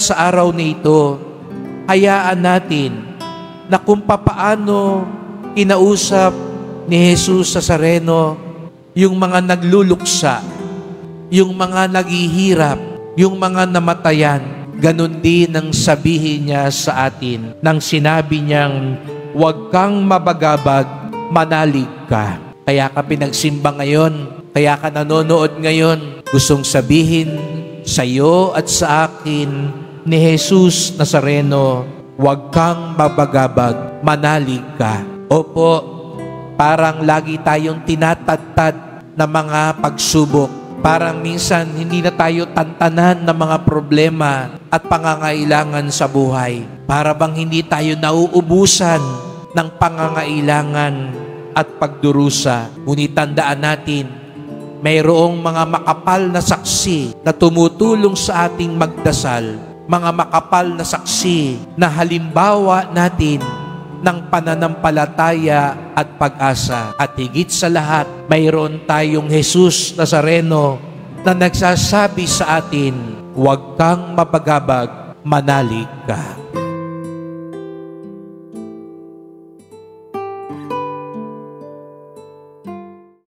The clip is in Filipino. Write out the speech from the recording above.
sa araw na ito, hayaan natin na kung papaano kinausap ni Jesus Nazareno yung mga nagluluksa, yung mga naghihirap, yung mga namatayan, ganun din ang sabihin niya sa atin nang sinabi niyang, huwag kang mabagabag, manalig ka. Kaya ka pinagsimba ngayon, kaya ka nanonood ngayon, gustong sabihin sa iyo at sa akin ni Jesus Nazareno, huwag kang mabagabag, manalig ka. Opo, parang lagi tayong tinatadtad na mga pagsubok. Parang minsan hindi na tayo tantanan ng mga problema at pangangailangan sa buhay. Para bang hindi tayo nauubusan ng pangangailangan at pagdurusa. Ngunit tandaan natin, mayroong mga makapal na saksi na tumutulong sa ating magdasal. Mga makapal na saksi na halimbawa natin ng pananampalataya at pag-asa. At higit sa lahat, mayroon tayong Jesus Nazareno na nagsasabi sa atin, huwag kang mabagabag, manalig ka.